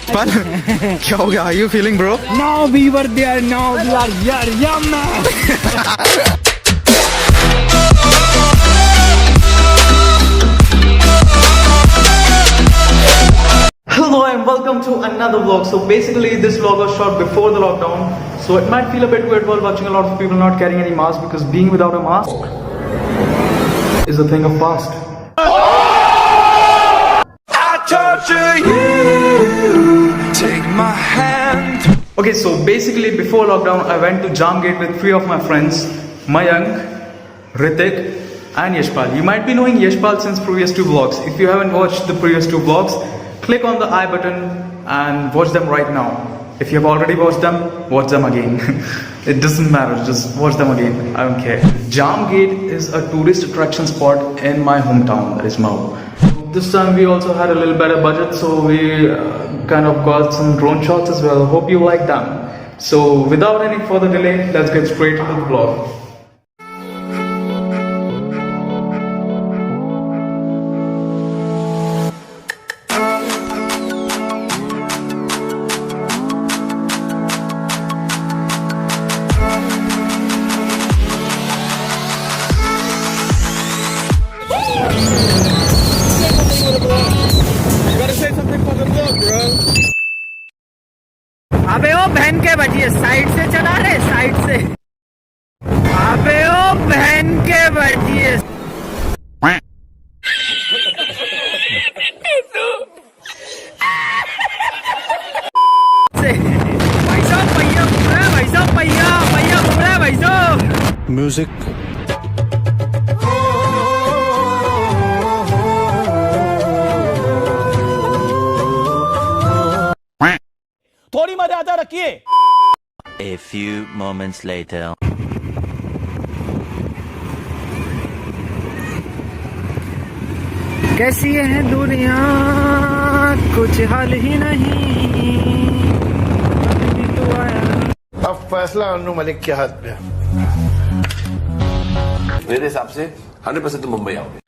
पर क्या हो गया? Are you feeling, bro? Now we were there, now we are here, yeah man. Hello and welcome to another vlog. So basically this vlog was shot before the lockdown. So it might feel a bit weird while watching a lot of people not carrying any mask, because being without a mask is a thing of past. I torture you, take my hand. Okay, so basically before lockdown I went to Jamgate with 3 of my friends, Mayank, Ritik and Yashpal. You might be knowing Yashpal since previous 2 vlogs. If you haven't watched the previous 2 vlogs, click on the I button and watch them right now. If you have already watched them, watch them again. It doesn't matter, just watch them again. I don't care. Jamgate is a tourist attraction spot in my hometown, that is Mau. This time we also had a little better budget, so we kind of got some drone shots as well. Hope you like them. So without any further delay, let's get straight into the vlog. अबे ओ बहन के बजिए, side से चला रहे, side से। अबे ओ बहन के बजिए। भाई साहब पहिया घूम रहा है, भाई साहब पहिया घूम रहा है, भाई साहब। म्यूजिक थोड़ी मर्यादा रखिए। A few moments later. कैसी है दुनिया, कुछ हाल ही नहीं। अभी तो आया। अब फैसला अन्नू मलिक के हाथ में। मेरे हिसाब से 100% तुम मुंबई आओगे।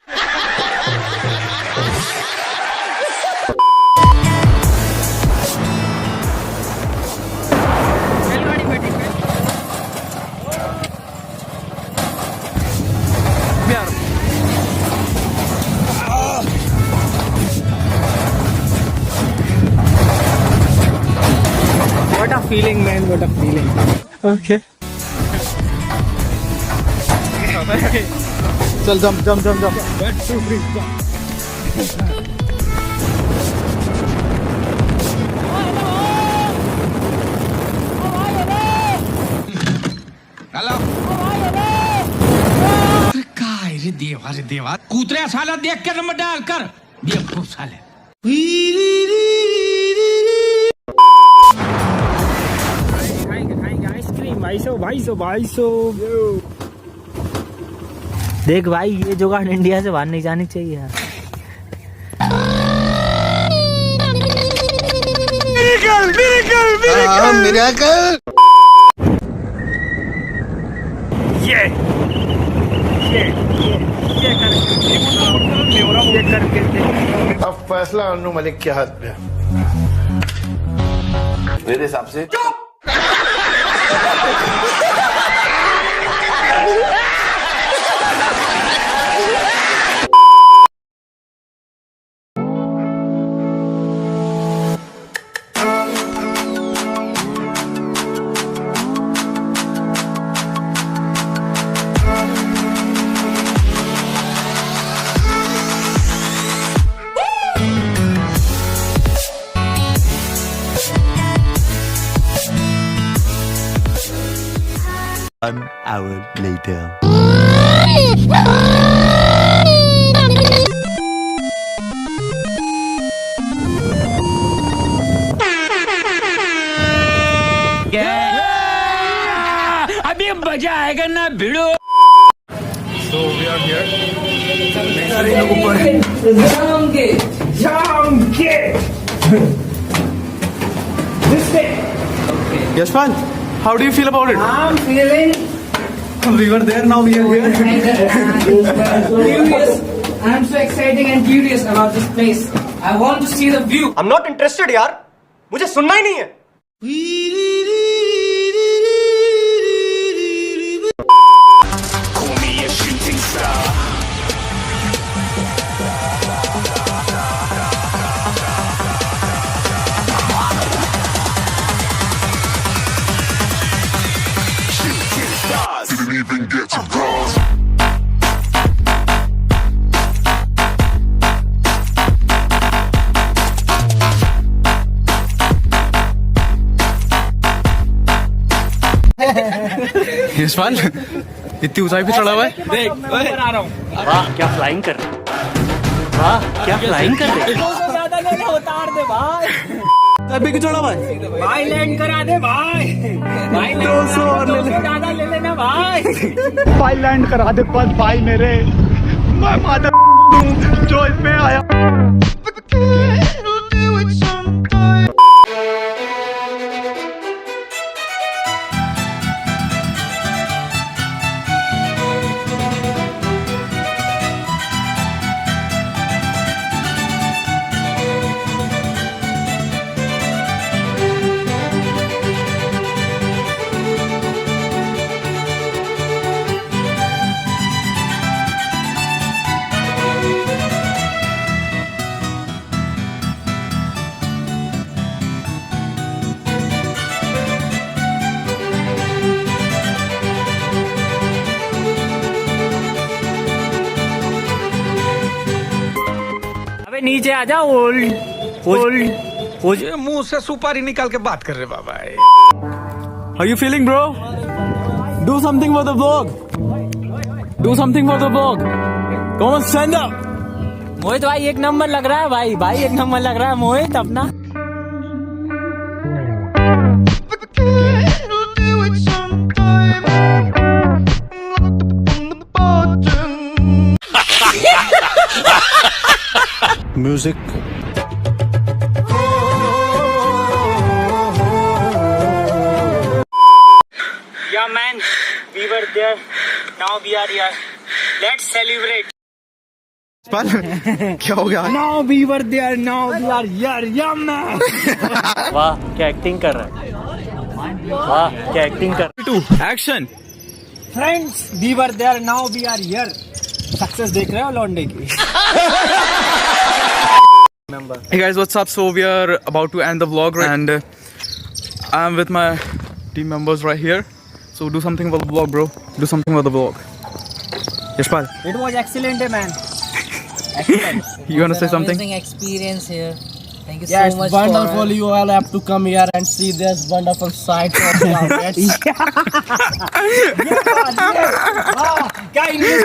What a feeling, man! What a feeling. Okay. चल jump. 1, 2, 3, jump. काय रे देवा कूतरे साला देख के नंबर डाल कर बेवकूफ साले। खाएंगे आइसक्रीम, भाई सो। देख भाई, ये जुगाड़ इंडिया से बाहर नहीं जानी चाहिए यार। मिरेकल। ये करके अब फैसला अन्नू मलिक के हाथ में। मेरे हिसाब से An hour later. अभी मजा आएगा ना भिड़ो। So we are here. Jamgate. This way. Yashpal, how do you feel about it? I'm feeling We were there, now we are here. Curious. I'm so excited and curious about this place. I want to see the view. I'm not interested, yaar. मुझे सुनना ही नहीं है। यशपाल इतनी ऊंचाई पे चढ़ा हुआ है। वाह क्या फ्लाइंग कर रहे, वाह क्या फ्लाइंग कर रहे। ज्यादा लेना उतार दे भाई, अभी क्यों चढ़ा हुआ है? भाई लैंड करा दे भाई, भाई 200 ज्यादा ले लेना भाई। भाई लैंड करा दे बस भाई मेरे, मैं माता जो इसमें आया। नीचे आ जा। ओल्ड मुंह से सुपारी निकाल के बात कर रहे बाबा। How you feeling, bro? Do something for the vlog. Do something for the vlog. Come on, stand up. मोहित भाई एक नंबर लग रहा है भाई, भाई एक नंबर लग रहा है मोहित अपना। Music. Yeah man, we were there, now we are here. Let's celebrate. क्या हो गया? Now we were there, now we are here. Yeah man. वाह क्या एक्टिंग कर रहा है, वाह क्या एक्टिंग कर। 2 action. Friends, we were there, now we are here. Success देख रहे हो लौंडे की। Hey guys, what's up? So we are about to end the vlog and I'm with my team members right here. So do something for the vlog, bro. Do something for the vlog. Yashpal, It was excellent, man. you want to say something? Amazing experience here. Thank you Yes, so much. wonderful. You all have to come here and see this wonderful sight of the outlets. क्या English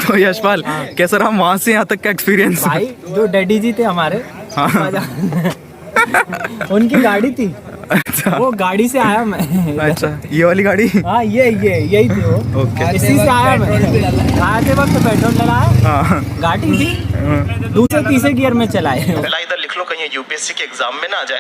तो यशपाल कैसा रहा वहां से यहाँ तक का experience? भाई जो डैडी जी थे हमारे, उनकी गाड़ी थी। अच्छा वो गाड़ी से आया मैं। अच्छा ये वाली गाड़ी? हाँ यही थी वो। ओके इसी से आया मैं। आते वक्त पेट्रोल डलाया, गाड़ी थी दूसरे तीसरे गियर में चलाए। इधर लिख लो कहीं यूपीएससी के एग्जाम में ना आ जाए।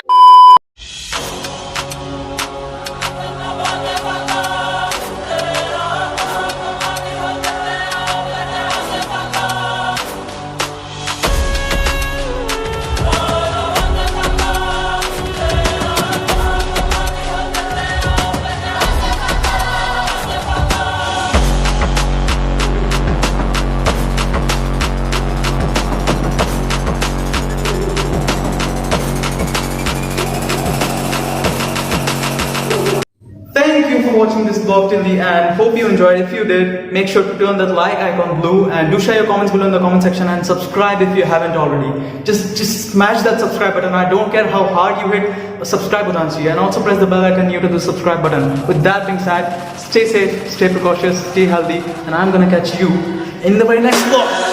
Thank you for watching this vlog till the end. Hope you enjoyed. If you did, make sure to turn that like icon blue and do share your comments below in the comment section and subscribe if you haven't already. Just smash that subscribe button. I don't care how hard you hit a subscribe button and also press the bell icon near to the subscribe button. With that being said, stay safe, stay precautious, stay healthy, and I'm gonna catch you in the very next vlog.